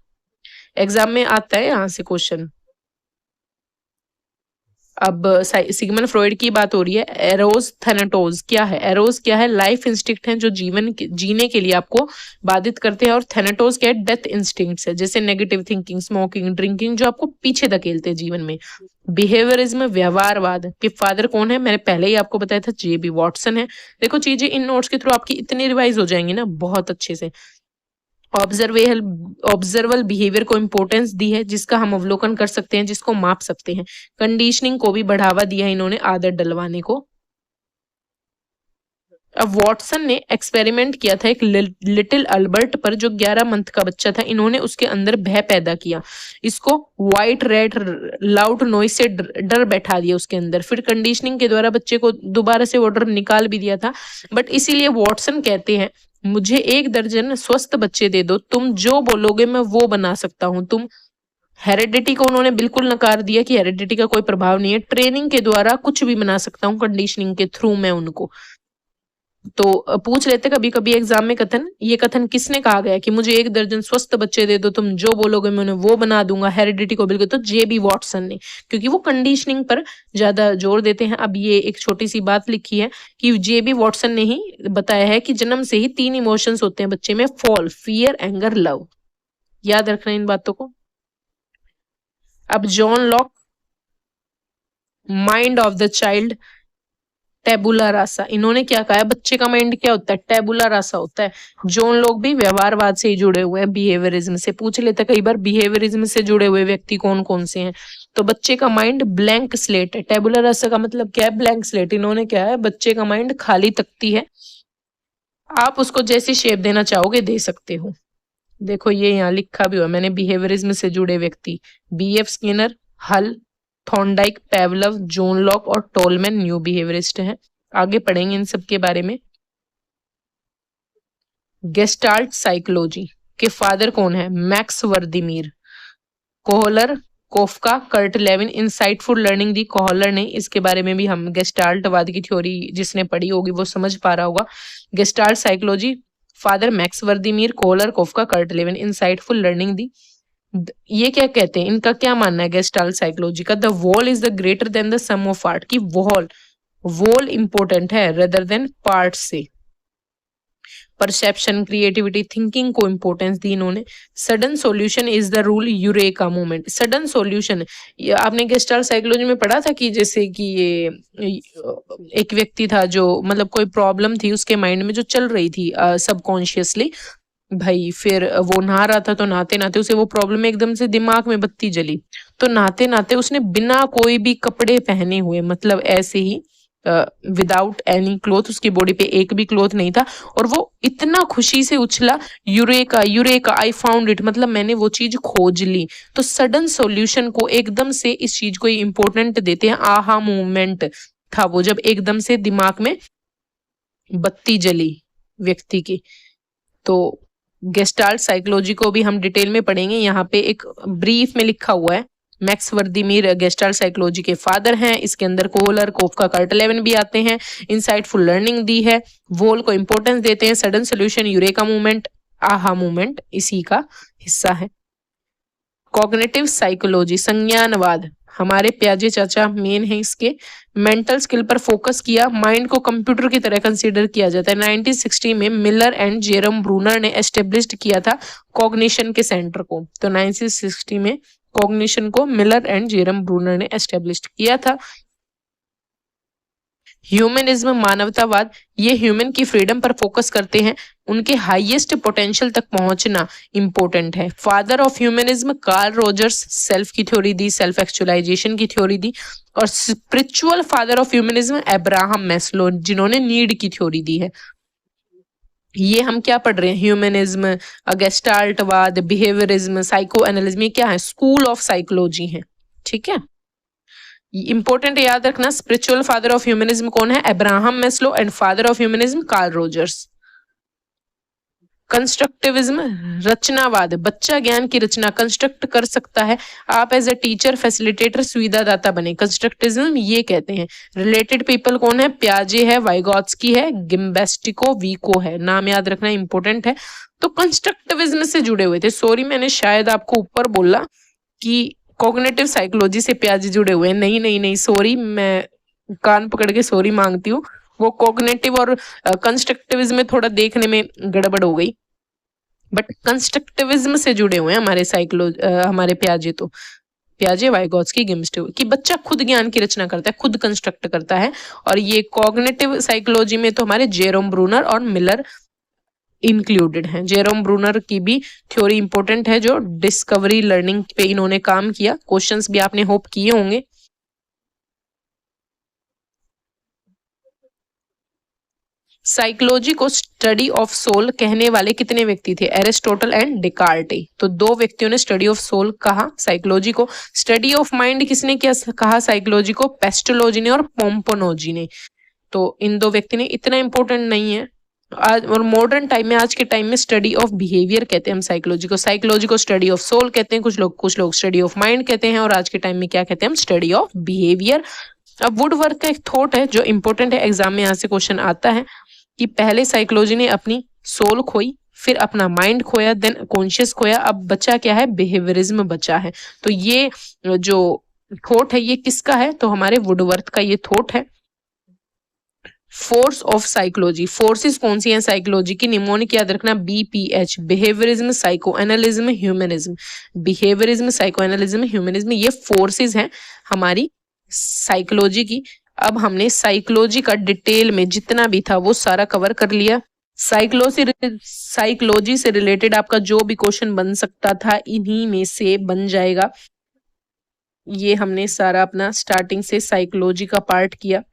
एग्जाम में आता है यहाँ से क्वेश्चन। अब सिगमंड फ्रॉइड की बात हो रही है। एरोस थैनाटोस क्या है? एरोस क्या है? लाइफ इंस्टिंक्ट है जो जीने के लिए आपको बाधित करते हैं, और थैनाटोस क्या है? डेथ इंस्टिंक्ट्स है, जैसे नेगेटिव थिंकिंग, स्मोकिंग, ड्रिंकिंग, जो आपको पीछे धकेलते हैं जीवन में। बिहेवियरिज्म व्यवहारवाद के फादर कौन है? मैंने पहले ही आपको बताया था, जेबी वॉटसन है। देखो चीजें इन नोट्स के थ्रू आपकी इतनी रिवाइज हो जाएंगी ना बहुत अच्छे से। ऑब्जर्वेबल बिहेवियर को इंपॉर्टेंस दी है, जिसका हम अवलोकन कर सकते हैं, जिसको माप सकते हैं। कंडीशनिंग को भी बढ़ावा दिया है इन्होंने, आदत डलवाने को। अब वॉटसन ने एक्सपेरिमेंट किया था एक लिटिल अल्बर्ट पर, जो 11 मंथ का बच्चा था। इन्होंने उसके अंदर भय पैदा किया, इसको व्हाइट रेड लाउड नॉइज से डर बैठा दिया उसके अंदर। फिर कंडीशनिंग के द्वारा बच्चे को दोबारा से वो डर निकाल भी दिया था। बट इसीलिए वॉटसन कहते हैं, मुझे 1 दर्जन स्वस्थ बच्चे दे दो, तुम जो बोलोगे मैं वो बना सकता हूं। तुम हेरिडिटी को उन्होंने बिल्कुल नकार दिया कि हेरिडिटी का कोई प्रभाव नहीं है, ट्रेनिंग के द्वारा कुछ भी बना सकता हूँ, कंडीशनिंग के थ्रू मैं उनको। तो पूछ लेते कभी कभी एग्जाम में कथन, ये कथन किसने कहा गया कि मुझे 1 दर्जन स्वस्थ बच्चे दे दो, तुम जो बोलोगे मैं उन्हें वो बना दूंगा, हेरिडिटी को बिल्कुल। तो जेबी वॉटसन ने, क्योंकि वो कंडीशनिंग पर ज्यादा जोर देते हैं। अब ये एक छोटी सी बात लिखी है कि जेबी वॉटसन ने ही बताया है कि जन्म से ही 3 इमोशंस होते हैं बच्चे में, फॉल, फियर, एंगर, लव। याद रखना इन बातों को। अब John Locke, mind of the child tabula rasa, इन्होंने क्या कहा है? बच्चे का माइंड क्या होता है? टेबुला रासा होता है। जोन लोग भी व्यवहारवाद से ही जुड़े हुए हैं, बिहेवियरिज्म से। पूछ लेते कई बार बिहेवियरिज्म से जुड़े हुए व्यक्ति कौन कौन से हैं। तो बच्चे का माइंड ब्लैंक स्लेट है। टेबुला रासा का मतलब क्या है? Blank slate. इन्होंने क्या है? बच्चे का माइंड खाली तख्ती है, आप उसको जैसी शेप देना चाहोगे दे सकते हो। देखो ये यहाँ लिखा भी हुआ मैंने, बिहेवियरिज्म से जुड़े व्यक्ति, BF स्किनर, हल, थॉर्नडाइक, पेवलव, जॉन लॉक और टोलमैन न्यू बिहेवियरिस्ट हैं। आगे पढ़ेंगे इन सब के बारे में। गेस्टाल्ट साइकोलॉजी के फादर कौन है? Max Wertheimer. Kohler, Koffka, Kurt Lewin. Insightful learning दी कोहलर ने, इसके बारे में भी हम गेस्टाल्टवाद की थ्योरी जिसने पढ़ी होगी वो समझ पा रहा होगा। Gestalt psychology, father Max Wertheimer, Kohler, Koffka, Kurt Lewin. Insightful learning दी, ये क्या कहते हैं? इनका क्या मानना है गेस्टाल्ट साइकोलॉजी का? The whole is the greater than the sum of part, की वॉल इंपॉर्टेंट है रेदर देन पार्ट से। परसेप्शन, क्रिएटिविटी, थिंकिंग को इंपॉर्टेंस दी इन्होंने। Sudden solution is the rule, eureka movement. Sudden solution, आपने गेस्टाल्ट साइकोलॉजी में पढ़ा था कि जैसे कि ये एक व्यक्ति था जो मतलब कोई प्रॉब्लम थी उसके माइंड में जो चल रही थी सबकॉन्शियसली, भाई फिर वो नहा रहा था, तो नहाते नहाते उसे वो प्रॉब्लम एकदम से दिमाग में बत्ती जली। तो नहाते नहाते उसने बिना कोई भी कपड़े पहने हुए, मतलब ऐसे ही विदाउट एनी क्लोथ, उसकी बॉडी पे एक भी क्लोथ नहीं था, और वो इतना खुशी से उछला, eureka eureka I found it, मतलब मैंने वो चीज खोज ली। तो सडन सॉल्यूशन को एकदम से इस चीज को इम्पोर्टेंट देते हैं। आहा मूवमेंट था वो, जब एकदम से दिमाग में बत्ती जली व्यक्ति की। तो गेस्टाल्ट साइकोलॉजी को भी हम डिटेल में पढ़ेंगे। यहाँ पे एक ब्रीफ में लिखा हुआ है, मैक्स वर्दीमीर गेस्टाल्ट साइकोलॉजी के फादर हैं। इसके अंदर कोहलर, कोफका, कर्ट लेविन भी आते हैं। इनसाइटफुल लर्निंग दी है, वोल को इंपॉर्टेंस देते हैं, सडन सोल्यूशन, यूरेका मूवमेंट, आहा मूवमेंट इसी का हिस्सा है। कॉग्निटिव साइकोलॉजी, संज्ञानवाद, हमारे प्याजे चाचा मेन है इसके। मेंटल स्किल पर फोकस किया, माइंड को कंप्यूटर की तरह कंसीडर किया जाता है। 1960 में मिलर एंड जेरम ब्रूनर ने एस्टेब्लिश किया था कॉग्निशन के सेंटर को। तो 1960 में कॉग्निशन को मिलर एंड जेरम ब्रूनर ने एस्टेब्लिश किया था। ह्यूमनिज्म, मानवतावाद, ये ह्यूमन की फ्रीडम पर फोकस करते हैं, उनके हाईएस्ट पोटेंशियल तक पहुंचना इंपॉर्टेंट है। Father of humanism Carl Rogers, self की थ्योरी दी, सेल्फ एक्चुअलाइजेशन की थ्योरी दी। और spiritual father of humanism Abraham Maslow, जिन्होंने नीड की थ्योरी दी है। ये हम क्या पढ़ रहे हैं? ह्यूमनिज्म, गेस्टाल्टवाद, बिहेवियरिज्म, साइको एनालिज्म, ये क्या है? स्कूल ऑफ साइकोलॉजी है। ठीक है, इंपॉर्टेंट याद रखना। स्पिरिचुअल फादर ऑफ ह्यूमनिज्म कौन है? Abraham Maslow, and father of humanism Carl Rogers. Constructivism, रचनावाद, बच्चा ज्ञान की रचना कंस्ट्रक्ट कर सकता है, आप एज ए टीचर, फैसिलिटेटर, सुविधादाता बने, कंस्ट्रक्टिविज्म ये कहते हैं। रिलेटेड पीपल कौन है? प्याजे है, वाइगॉत्स्की है, गिम्बेस्टिको, वीको है। नाम याद रखना इंपॉर्टेंट है। तो कंस्ट्रक्टिविज्म से जुड़े हुए थे। सॉरी मैंने शायद आपको ऊपर बोला कि कॉग्निटिव साइकोलॉजी से पियाजे जुड़े हुए हैं। नहीं नहीं नहीं, सॉरी, मैं कान पकड़ के सॉरी मांगती हूँ। वो कॉग्निटिव और कंस्ट्रक्टिविज्म में थोड़ा देखने में गड़बड़ हो गई, बट कंस्ट्रक्टिविज्म से जुड़े हुए हैं हमारे हमारे पियाजे। तो पियाजे, वाइगोत्स्की, गिम्स्टिव कि बच्चा खुद ज्ञान की रचना करता है, खुद कंस्ट्रक्ट करता है। और ये कॉग्निटिव साइकोलॉजी में तो हमारे जेरोम ब्रूनर और मिलर इंक्लूडेड हैं। जेरोम ब्रूनर की भी थ्योरी इंपॉर्टेंट है, जो डिस्कवरी लर्निंग पे इन्होंने काम किया। क्वेश्चंस भी आपने होप किए होंगे। साइकोलॉजी को स्टडी ऑफ सोल कहने वाले कितने व्यक्ति थे? Aristotle and Descartes. तो दो व्यक्तियों ने स्टडी ऑफ सोल कहा साइकोलॉजी को। स्टडी ऑफ माइंड किसने क्या कहा साइकोलॉजी को? पेस्टोलॉजी ने और पोम्पोनोजी ने। तो इन दो व्यक्ति ने, इतना इंपॉर्टेंट नहीं है। आज और मॉडर्न टाइम में, आज के टाइम में स्टडी ऑफ बिहेवियर कहते हैं हम साइकोलॉजी को। साइकोलॉजी को स्टडी ऑफ सोल कहते हैं, कुछ लोग स्टडी ऑफ माइंड कहते हैं, और आज के टाइम में क्या कहते हैं हम? Study of behaviour. अब वुडवर्थ का एक थॉट है जो इंपॉर्टेंट है, एग्जाम में यहाँ से क्वेश्चन आता है कि पहले साइकोलॉजी ने अपनी सोल खोई, फिर अपना माइंड खोया, देन कॉन्शियस खोया, अब बचा क्या है? बिहेवियरिज्म बचा है। तो ये जो थॉट है ये किसका है? तो हमारे वुडवर्थ का ये थॉट है। फोर्स ऑफ साइकोलॉजी, फोर्सेस कौन सी हैं साइकोलॉजी की? निमोनिक याद रखना, BPH, behaviourism, psycho analism, humanism. Behaviourism, psycho analism, humanism, ये फोर्सेस हैं हमारी साइकोलॉजी की। अब हमने साइकोलॉजी का डिटेल में जितना भी था वो सारा कवर कर लिया। साइकोलॉजी से रिलेटेड आपका जो भी क्वेश्चन बन सकता था इन्हीं में से बन जाएगा। ये हमने सारा अपना स्टार्टिंग से साइकोलॉजी का पार्ट किया।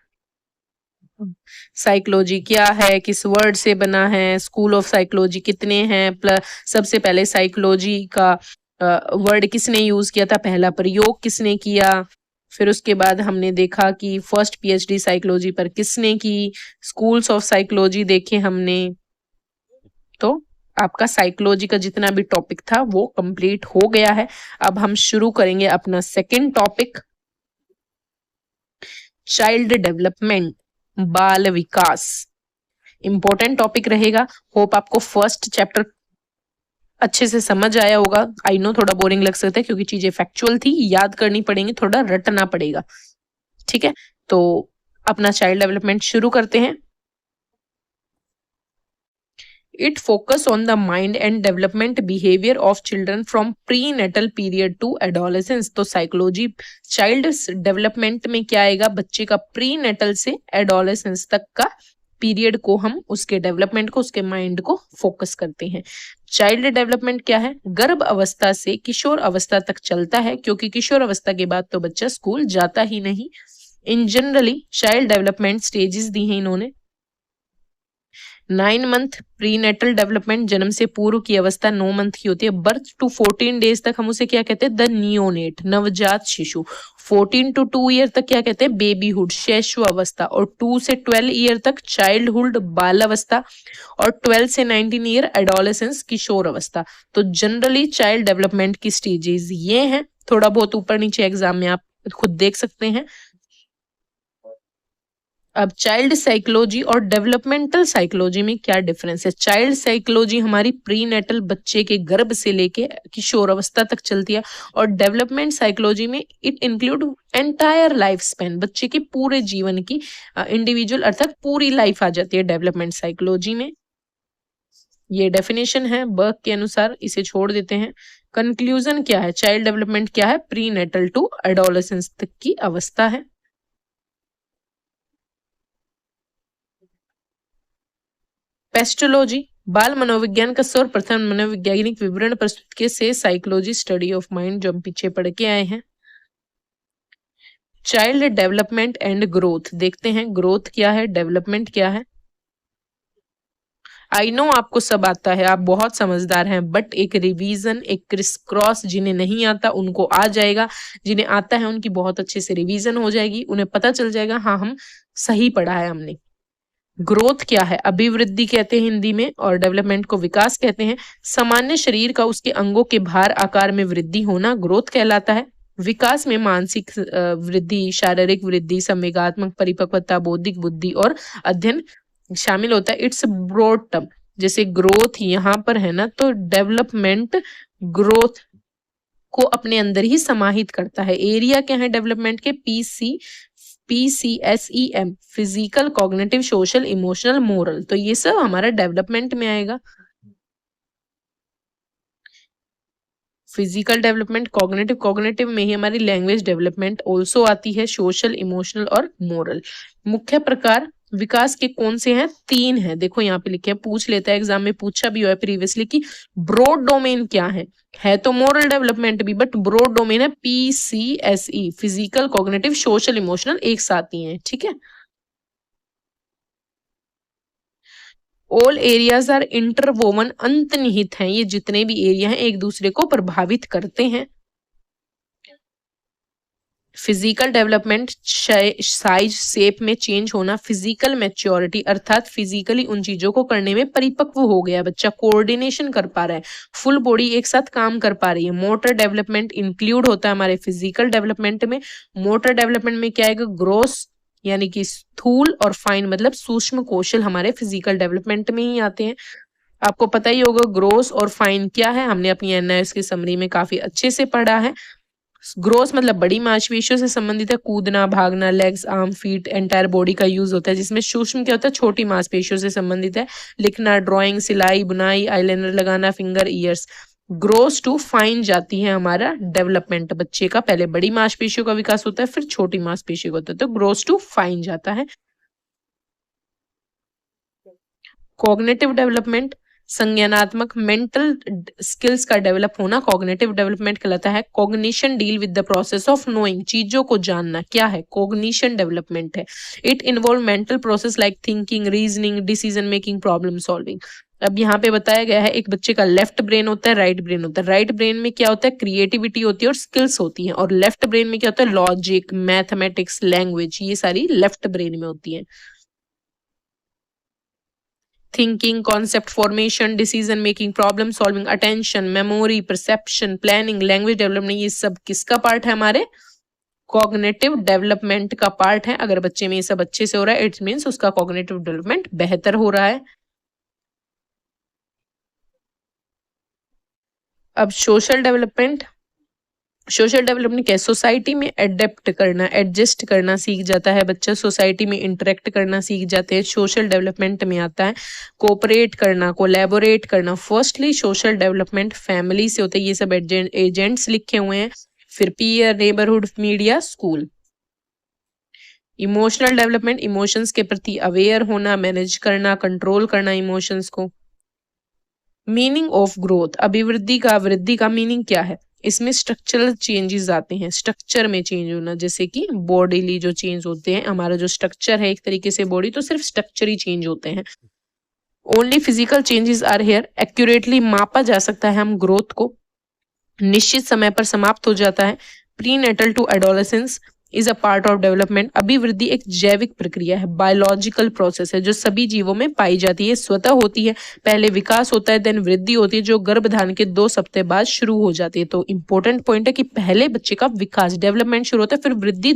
साइकोलॉजी क्या है, किस वर्ड से बना है, स्कूल ऑफ साइकोलॉजी कितने हैं, प्लस सबसे पहले साइकोलॉजी का वर्ड किसने यूज किया था, पहला प्रयोग किसने किया, फिर उसके बाद हमने देखा कि फर्स्ट PhD साइकोलॉजी पर किसने की, स्कूल्स ऑफ साइकोलॉजी देखे हमने। तो आपका साइकोलॉजी का जितना भी टॉपिक था वो कंप्लीट हो गया है। अब हम शुरू करेंगे अपना सेकंड टॉपिक, चाइल्ड डेवलपमेंट, बाल विकास। इंपॉर्टेंट टॉपिक रहेगा। होप आपको फर्स्ट चैप्टर अच्छे से समझ आया होगा। आई नो थोड़ा बोरिंग लग सकता है क्योंकि चीजें फैक्चुअल थी, याद करनी पड़ेंगी, थोड़ा रटना पड़ेगा। ठीक है, तो अपना चाइल्ड डेवलपमेंट शुरू करते हैं। It focus on the mind and development behavior of children from prenatal period to adolescence। तो साइकोलॉजी चाइल्ड डेवलपमेंट में क्या आएगा? बच्चे का प्रीनेटल से एडोलेसेंस तक का पीरियड को हम उसके डेवलपमेंट को, उसके माइंड को फोकस करते हैं। चाइल्ड डेवलपमेंट क्या है? गर्भ अवस्था से किशोर अवस्था तक चलता है, क्योंकि किशोर अवस्था के बाद तो बच्चा स्कूल जाता ही नहीं। In generally child development stages दी हैं इन्होंने। 9 मंथ प्रीनेटल डेवलपमेंट, जन्म से पूर्व की अवस्था 9 मंथ की होती है। बर्थ टू 14 डेज तक हम उसे क्या कहते हैं? द नियोनेट, नवजात शिशु। 14 to 2 ईयर तक क्या कहते हैं? बेबीहुड, शैशव अवस्था। और 2 से 12 ईयर तक चाइल्डहुड, बाल अवस्था। और 12 से 19 ईयर एडोलेसेंस, किशोर अवस्था। तो जनरली चाइल्ड डेवलपमेंट की स्टेजेस ये हैं। थोड़ा बहुत ऊपर नीचे एग्जाम में आप खुद देख सकते हैं। अब चाइल्ड साइकोलॉजी और डेवलपमेंटल साइकोलॉजी में क्या डिफरेंस है? चाइल्ड साइकोलॉजी हमारी प्रीनेटल, बच्चे के गर्भ से लेके किशोर अवस्था तक चलती है। और डेवलपमेंट साइकोलॉजी में it include entire life span, बच्चे के पूरे जीवन की इंडिविजुअल अर्थात पूरी लाइफ आ जाती है डेवलपमेंट साइकोलॉजी में। ये डेफिनेशन है बर्क के अनुसार, इसे छोड़ देते हैं। कंक्लूजन क्या है? चाइल्ड डेवलपमेंट क्या है? प्रीनेटल टू एडोलेसेंस तक की अवस्था है। पेस्टोलॉजी, बाल मनोविज्ञान का सर्वप्रथम मनोवैज्ञानिक विवरण प्रस्तुत किए से साइकोलॉजी, स्टडी ऑफ माइंड, जो हम पीछे पढ़ के आए हैं। चाइल्ड डेवलपमेंट एंड ग्रोथ देखते हैं, ग्रोथ क्या है, डेवलपमेंट क्या है। आई नो आपको सब आता है, आप बहुत समझदार हैं, बट एक रिवीजन, एक क्रिस क्रॉस, जिन्हें नहीं आता उनको आ जाएगा, जिन्हें आता है उनकी बहुत अच्छे से रिवीजन हो जाएगी, उन्हें पता चल जाएगा हाँ हम सही पढ़ा है हमने। ग्रोथ क्या है? अभिवृद्धि कहते हैं हिंदी में, और डेवलपमेंट को विकास कहते हैं। सामान्य शरीर का उसके अंगों के भार आकार में वृद्धि होना ग्रोथ कहलाता है। विकास में मानसिक वृद्धि, शारीरिक वृद्धि, संवेगात्मक परिपक्वता, बौद्धिक बुद्धि और अध्ययन शामिल होता है। इट्स ब्रॉड टर्म, जैसे ग्रोथ यहाँ पर है ना, तो डेवलपमेंट, ग्रोथ को अपने अंदर ही समाहित करता है। एरिया क्या है डेवलपमेंट के? PCSEM, physical, cognitive, social, emotional, moral. तो ये सब हमारा डेवलपमेंट में आएगा। फिजिकल डेवलपमेंट, कॉग्निटिव में ही हमारी लैंग्वेज डेवलपमेंट ऑल्सो आती है, सोशल, इमोशनल और मोरल। मुख्य प्रकार विकास के कौन से हैं? 3 हैं। देखो यहाँ पे लिखे हैं, पूछ लेता है एग्जाम में, पूछा भी हुआ है प्रीवियसली कि ब्रॉड डोमेन क्या है तो मोरल डेवलपमेंट भी, बट ब्रॉड डोमेन है PCSE, physical, cognitive, social, emotional एक साथ ही है। ठीक है। ऑल एरियाज आर इंटरवोवन, अंतर्निहित हैं, ये जितने भी एरिया हैं एक दूसरे को प्रभावित करते हैं। फिजिकल डेवलपमेंट, साइज, शेप में चेंज होना। फिजिकल मैच्योरिटी, अर्थात फिजिकली उन चीजों को करने में परिपक्व हो गया बच्चा, कोऑर्डिनेशन कर पा रहा है, फुल बॉडी एक साथ काम कर पा रही है। मोटर डेवलपमेंट इंक्लूड होता है हमारे फिजिकल डेवलपमेंट में। मोटर डेवलपमेंट में क्या आएगा? ग्रोस यानी कि स्थूल, और फाइन मतलब सूक्ष्म कौशल हमारे फिजिकल डेवलपमेंट में ही आते हैं। आपको पता ही होगा ग्रोस और फाइन क्या है, हमने अपनी NIS की समरी में काफी अच्छे से पढ़ा है। ग्रोस मतलब बड़ी मांसपेशियों से संबंधित है, कूदना, भागना, legs, arm, feet, entire body का यूज होता है। जिसमें सूक्ष्म क्या होता है? छोटी मांसपेशियों से संबंधित है, लिखना, ड्राइंग, सिलाई, बुनाई, आईलाइनर लगाना, finger, ears. Gross to fine जाती है हमारा डेवलपमेंट बच्चे का, पहले बड़ी मांसपेशियों का विकास होता है, फिर छोटी मांसपेशियों का होता है, तो ग्रोस टू फाइन जाता है। कॉग्निटिव डेवलपमेंट, संज्ञानात्मक, मेंटल स्किल्स का डेवलप होना कॉग्निटिव डेवलपमेंट कहलाता है। Cognition deal with the process of knowing, चीजों को जानना क्या है? कॉग्निशन डेवलपमेंट है। It involve mental process like thinking, reasoning, decision making, problem solving. अब यहाँ पे बताया गया है, एक बच्चे का लेफ्ट ब्रेन होता है, राइट ब्रेन होता है। राइट ब्रेन में क्या होता है? क्रिएटिविटी होती है और स्किल्स होती है, और लेफ्ट ब्रेन में क्या होता है? लॉजिक, मैथमेटिक्स, लैंग्वेज, ये सारी लेफ्ट ब्रेन में होती है। Thinking, concept formation, decision making, problem solving, attention, memory, perception, planning, language development, ये सब किसका पार्ट है? हमारे कॉग्निटिव डेवलपमेंट का पार्ट है। अगर बच्चे में ये सब अच्छे से हो रहा है, इट मीन्स उसका कॉग्निटिव डेवलपमेंट बेहतर हो रहा है। अब सोशल डेवलपमेंट क्या है? सोसाइटी में एडेप्ट करना, एडजस्ट करना सीख जाता है बच्चा, सोसाइटी में इंटरेक्ट करना सीख जाते हैं, सोशल डेवलपमेंट में आता है। कोऑपरेट करना, कोलैबोरेट करना। फर्स्टली सोशल डेवलपमेंट फैमिली से होता है, ये सब एजेंट्स लिखे हुए हैं। फिर peer, neighbourhood, media, school. Emotional development, emotions के प्रति अवेयर होना, मैनेज करना, कंट्रोल करना इमोशंस को। मीनिंग ऑफ ग्रोथ, अभिवृद्धि का, वृद्धि का मीनिंग क्या है? इसमें स्ट्रक्चरल चेंजेस आते हैं, स्ट्रक्चर में चेंज होना, जैसे कि बॉडीली जो चेंज होते हैं, हमारा जो स्ट्रक्चर है एक तरीके से बॉडी, तो सिर्फ स्ट्रक्चर ही चेंज होते हैं। Only physical changes are here, accurately मापा जा सकता है हम ग्रोथ को, निश्चित समय पर समाप्त हो जाता है। Prenatal to adolescence is a part of development, अभिवृद्धि एक जैविक प्रक्रिया है, बायोलॉजिकल प्रोसेस है, जो सभी जीवों में पाई जाती है, स्वतः होती है। पहले विकास होता है, देन वृद्धि होती है, जो गर्भधारण के 2 सप्ताह बाद शुरू हो जाती है। तो इंपॉर्टेंट पॉइंट है कि पहले बच्चे का विकास, डेवलपमेंट शुरू होता है, फिर वृद्धि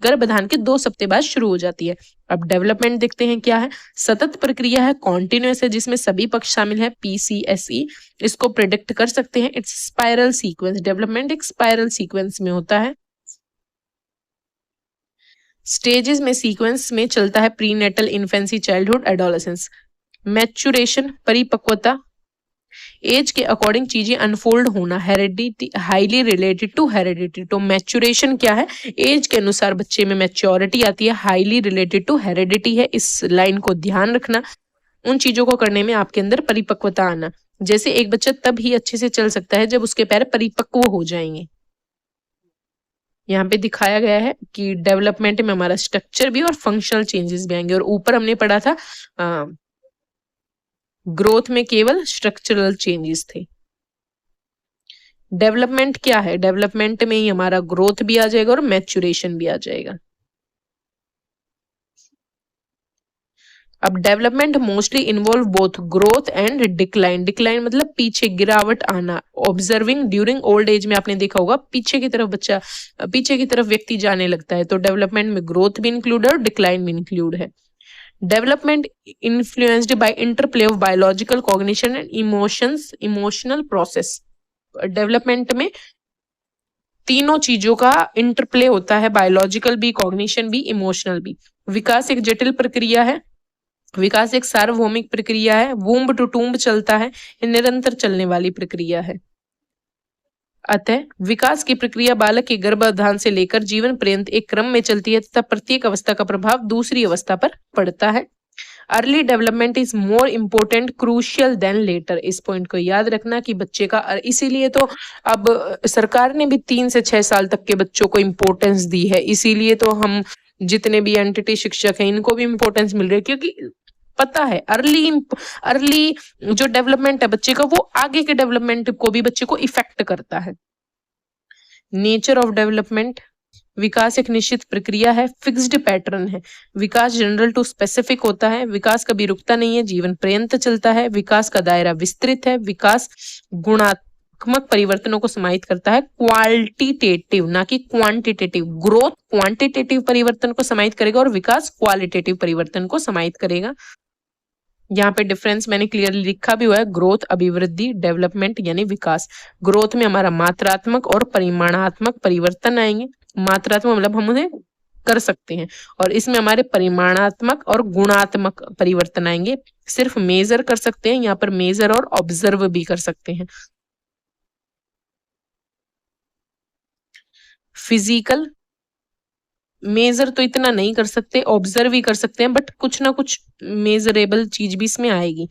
गर्भधारण के 2 सप्ताह बाद शुरू हो जाती है। अब डेवलपमेंट देखते हैं क्या है। सतत प्रक्रिया है, कॉन्टिन्यूअस है, जिसमें सभी पक्ष शामिल है, PCSE। इसको प्रिडिक्ट कर सकते हैं, इट्स स्पाइरल सीक्वेंस, डेवलपमेंट एक स्पाइरल सीक्वेंस में होता है। स्टेजेस में, सीक्वेंस में चलता है, prenatal, infancy, childhood, adolescence. Maturation, परिपक्वता, एज के अकॉर्डिंग चीजें अनफोल्ड होना, heredity, highly related to heredity. तो मैच्योरेशन क्या है? एज के अनुसार बच्चे में मैच्योरिटी आती है, हाईली रिलेटेड टू हेरिडिटी है, इस लाइन को ध्यान रखना। उन चीजों को करने में आपके अंदर परिपक्वता आना, जैसे एक बच्चा तब ही अच्छे से चल सकता है जब उसके पैर परिपक्व हो जाएंगे। यहाँ पे दिखाया गया है कि डेवलपमेंट में हमारा स्ट्रक्चर भी और फंक्शनल चेंजेस भी आएंगे, और ऊपर हमने पढ़ा था ग्रोथ में केवल स्ट्रक्चरल चेंजेस थे। डेवलपमेंट क्या है? डेवलपमेंट में ही हमारा ग्रोथ भी आ जाएगा और मैच्योरेशन भी आ जाएगा। अब development mostly involve both growth and decline. Decline मतलब पीछे, गिरावट आना। ऑब्जर्विंग ड्यूरिंग ओल्ड एज में आपने देखा होगा पीछे की तरफ व्यक्ति जाने लगता है, तो डेवलपमेंट में ग्रोथ भी इंक्लूड है और डिक्लाइन भी इंक्लूड है। Development influenced by interplay of biological, cognition and emotional process. Development में तीनों चीजों का इंटरप्ले होता है, बायोलॉजिकल भी, कॉग्निशन भी, इमोशनल भी। विकास एक जटिल प्रक्रिया है, विकास एक सार्वभौमिक प्रक्रिया है, वूम्ब टू टूम्ब चलता है, ये निरंतर चलने वाली प्रक्रिया है। अतः विकास की प्रक्रिया बालक के गर्भाधान से लेकर जीवन पर्यंत एक क्रम में चलती है तथा प्रत्येक अवस्था का प्रभाव दूसरी अवस्था पर पड़ता है। Early development is more important crucial than later. इस पॉइंट को याद रखना कि बच्चे का, इसीलिए तो अब सरकार ने भी 3 से 6 साल तक के बच्चों को इम्पोर्टेंस दी है, इसीलिए तो हम जितने भी एंटिटी शिक्षक हैं इनको भी इम्पोर्टेंस मिल रही है, क्योंकि पता है अर्ली जो डेवलपमेंट है बच्चे का वो आगे के डेवलपमेंट को भी बच्चे को इफेक्ट करता है। नेचर ऑफ डेवलपमेंट, विकास एक निश्चित प्रक्रिया है, फिक्स्ड पैटर्न है। विकास जनरल टू स्पेसिफिक होता है, विकास कभी रुकता नहीं है, जीवन पर्यंत चलता है। विकास का दायरा विस्तृत है, विकास गुणात्मक परिवर्तनों को समाहित करता है, क्वालिटेटिव ना कि क्वांटिटेटिव। ग्रोथ क्वांटिटेटिव परिवर्तन को समाहित करेगा और विकास क्वालिटेटिव परिवर्तन को समाहित करेगा। यहाँ पे डिफरेंस मैंने क्लियरली लिखा भी हुआ है, ग्रोथ अभिवृद्धि, डेवलपमेंट यानी विकास। ग्रोथ में हमारा मात्रात्मक और परिमाणात्मक परिवर्तन आएंगे। मात्रात्मक मतलब हम उन्हें कर सकते हैं, और इसमें हमारे परिमाणात्मक और गुणात्मक परिवर्तन आएंगे। सिर्फ मेजर कर सकते हैं, यहाँ पर मेजर और ऑब्जर्व भी कर सकते हैं। फिजिकल मेजर तो इतना नहीं कर सकते, ऑब्जर्व ही कर सकते हैं, बट कुछ ना कुछ मेजरेबल चीज भी इसमें आएगी।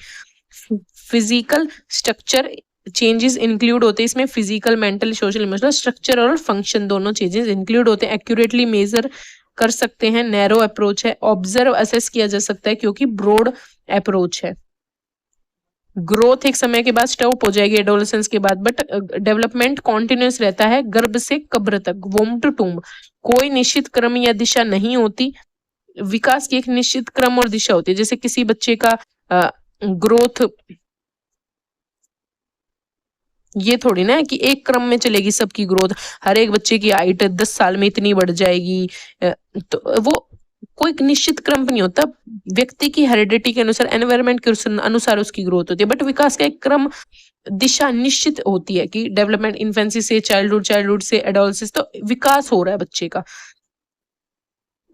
फिजिकल स्ट्रक्चर चेंजेस इंक्लूड होते हैं इसमें, physical, mental, social, emotional structure और फंक्शन दोनों चेंजेस इंक्लूड होते हैं। एक्यूरेटली मेजर कर सकते हैं, नैरो अप्रोच है। ऑब्जर्व असेस किया जा सकता है क्योंकि ब्रॉड अप्रोच है। ग्रोथ एक समय के बाद स्टॉप हो जाएगी एडोलेसेंस के बाद, बट डेवलपमेंट कॉन्टिन्यूस रहता है गर्भ से कब्र तक, वोम टू टूम्ब। कोई निश्चित क्रम या दिशा नहीं होती, विकास की एक निश्चित क्रम और दिशा होती है। जैसे किसी बच्चे का ग्रोथ ये थोड़ी ना है कि एक क्रम में चलेगी सबकी ग्रोथ, हर एक बच्चे की हाइट 10 साल में इतनी बढ़ जाएगी, तो वो कोई निश्चित क्रम नहीं होता। व्यक्ति की हेरिडिटी के अनुसार, एनवायरनमेंट के अनुसार उसकी ग्रोथ होती है, बट विकास का एक क्रम दिशा निश्चित होती है कि डेवलपमेंट इन्फेंसी से चाइल्डहुड, चाइल्डहुड से एडोलसेंस, तो विकास हो रहा है बच्चे का।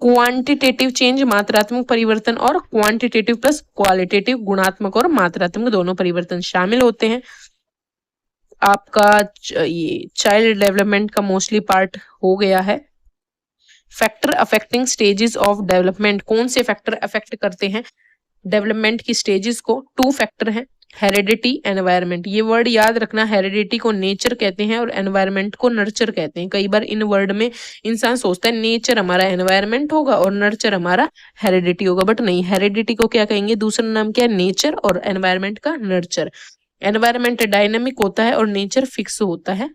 क्वांटिटेटिव चेंज मात्रात्मक परिवर्तन, और क्वांटिटेटिव प्लस क्वालिटेटिव गुणात्मक और मात्रात्मक दोनों परिवर्तन शामिल होते हैं। आपका ये चाइल्ड डेवलपमेंट का मोस्टली पार्ट हो गया है। Factor affecting stages of development, कौन से फैक्टर अफेक्ट करते हैं डेवलपमेंट की स्टेजेस को? 2 फैक्टर हैं, हेरिडिटी, एनवायरनमेंट। ये वर्ड याद रखना, हेरिडिटी को नेचर कहते हैं और एनवायरनमेंट को नर्चर कहते हैं। कई बार इन वर्ड में इंसान सोचता है नेचर हमारा एनवायरनमेंट होगा और नर्चर हमारा हेरिडिटी होगा, बट नहीं, हेरिडिटी को क्या कहेंगे, दूसरा नाम क्या है, नेचर, और एनवायरनमेंट का नर्चर। एनवायरनमेंट डायनामिक होता है और नेचर फिक्स होता है।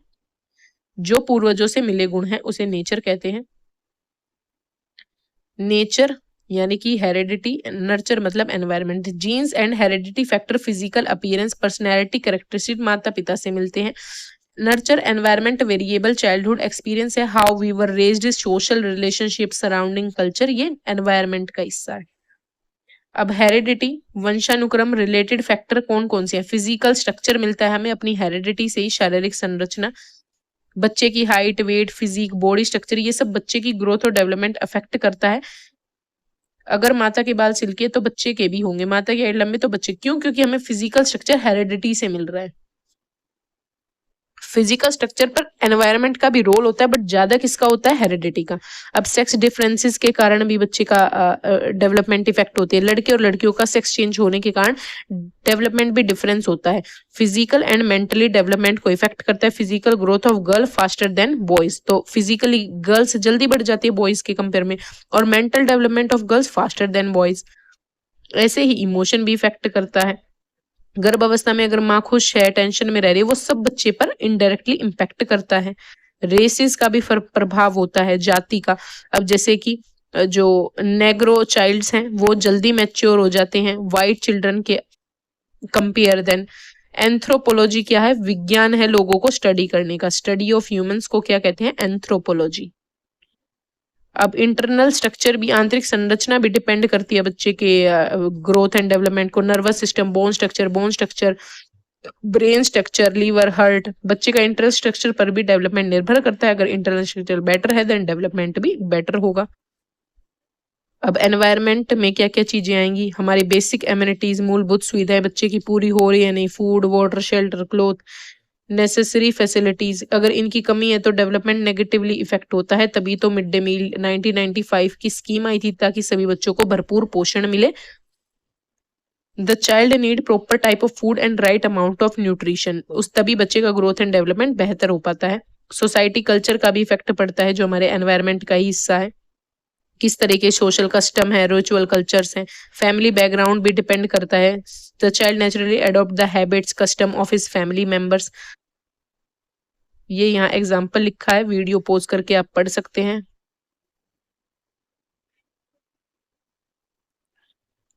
जो पूर्वजों से मिले गुण हैं उसे नेचर कहते हैं। नेचर यानी कि हेरिडिटी, नर्चर मतलब environment. Genes and heredity factor physical appearance, personality, characteristic माता पिता से मिलते हैं। Nurture environment variable, childhood experience है, how we were raised, social relationship, surrounding culture, ये एनवायरनमेंट का हिस्सा है। अब हेरिडिटी, वंशानुक्रम रिलेटेड फैक्टर कौन कौन से हैं? फिजिकल स्ट्रक्चर मिलता है हमें अपनी हेरिडिटी से ही, शारीरिक संरचना, बच्चे की height, weight, physique, body structure, ये सब बच्चे की ग्रोथ और डेवलपमेंट अफेक्ट करता है। अगर माता के बाल सिल्की है तो बच्चे के भी होंगे, माता की हाइट लंबी तो बच्चे, क्यों? क्योंकि हमें फिजिकल स्ट्रक्चर हेरिडिटी से मिल रहा है। फिजिकल स्ट्रक्चर पर एनवायरनमेंट का भी रोल होता है, बट ज्यादा किसका होता है? हेरिडिटी का। अब सेक्स डिफरेंसेस के कारण भी बच्चे का डेवलपमेंट इफेक्ट होती है। लड़के और लड़कियों का सेक्स चेंज होने के कारण डेवलपमेंट भी डिफरेंस होता है। फिजिकल एंड मेंटली डेवलपमेंट को इफेक्ट करता है। Physical growth of girl faster than boys, तो फिजिकली गर्ल्स जल्दी बढ़ जाती है बॉयज के कंपेयर में, और mental development of girls faster than boys. ऐसे ही इमोशन भी इफेक्ट करता है। गर्भ अवस्था में अगर माँ खुश है, टेंशन में रह रही है, वो सब बच्चे पर इनडायरेक्टली इम्पैक्ट करता है। रेसेस का भी प्रभाव होता है, जाति का। अब जैसे कि जो नेग्रो चाइल्ड्स हैं वो जल्दी मैच्योर हो जाते हैं वाइट चिल्ड्रन के कंपेयर देन। एंथ्रोपोलॉजी क्या है? विज्ञान है लोगों को स्टडी करने का, स्टडी ऑफ ह्यूमंस को क्या कहते हैं? एंथ्रोपोलॉजी। अब इंटरनल स्ट्रक्चर भी, आंतरिक संरचना भी डिपेंड करती है बच्चे के ग्रोथ एंड डेवलपमेंट को। Nervous system, bone structure brain structure, liver, heart, बच्चे का इंटरनल स्ट्रक्चर पर भी डेवलपमेंट निर्भर करता है। अगर इंटरनल स्ट्रक्चर बेटर है देन डेवलपमेंट भी बेटर होगा। अब एनवायरनमेंट में क्या क्या चीजें आएंगी, हमारी बेसिक एमिनिटीज, मूलभूत सुविधाएं बच्चे की पूरी हो रही है नहीं, food, water, shelter, cloth, necessary facilities, अगर इनकी कमी है तो डेवलपमेंट नेगेटिवली इफेक्ट होता है। तभी तो मिड डे मील 1995 की स्कीम आई थी ताकि सभी बच्चों को भरपूर पोषण मिले। The child need proper type of food and right amount of nutrition, उस तभी बच्चे का ग्रोथ एंड डेवलपमेंट बेहतर हो पाता है। सोसाइटी कल्चर का भी इफेक्ट पड़ता है जो हमारे एनवायरनमेंट का ही हिस्सा है। किस तरह के सोशल कस्टम है, रिचुअल कल्चर्स हैं, फैमिली बैकग्राउंड भी डिपेंड करता है। The child naturally adopt the habits custom of his family members. ये यहाँ एग्जाम्पल लिखा है, वीडियो पॉज करके आप पढ़ सकते हैं।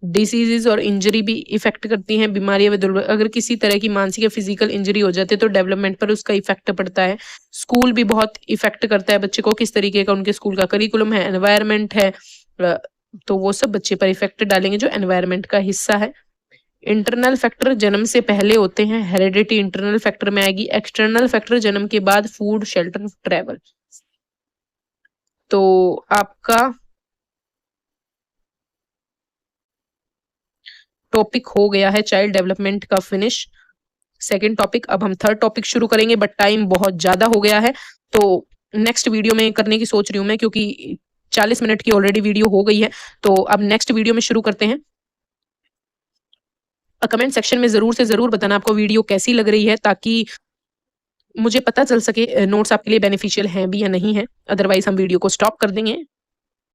डिसीजेज और इंजरी भी इफेक्ट करती हैं, बीमारियां, अगर किसी तरह की मानसिक या फिजिकल इंजरी हो जाती है तो डेवलपमेंट पर उसका इफेक्ट पड़ता है। स्कूल भी बहुत इफेक्ट करता है बच्चे को, किस तरीके का उनके स्कूल का करिकुलम है, एनवायरनमेंट है, तो वो सब बच्चे पर इफेक्ट डालेंगे जो एनवायरनमेंट का हिस्सा है। इंटरनल फैक्टर जन्म से पहले होते हैं, हेरिडिटी इंटरनल फैक्टर में आएगी। एक्सटर्नल फैक्टर जन्म के बाद, फूड, शेल्टर, ट्रेवल। तो आपका टॉपिक हो गया है चाइल्ड डेवलपमेंट का फिनिश, सेकेंड टॉपिक। अब हम थर्ड टॉपिक शुरू करेंगे बट टाइम बहुत ज्यादा हो गया है तो नेक्स्ट वीडियो में करने की सोच रही हूँ मैं, क्योंकि 40 मिनट की ऑलरेडी वीडियो हो गई है। तो अब नेक्स्ट वीडियो में शुरू करते हैं। कमेंट सेक्शन में जरूर से जरूर बताना आपको वीडियो कैसी लग रही है, ताकि मुझे पता चल सके नोट्स आपके लिए बेनिफिशियल हैं भी या नहीं है। अदरवाइज हम वीडियो को स्टॉप कर देंगे।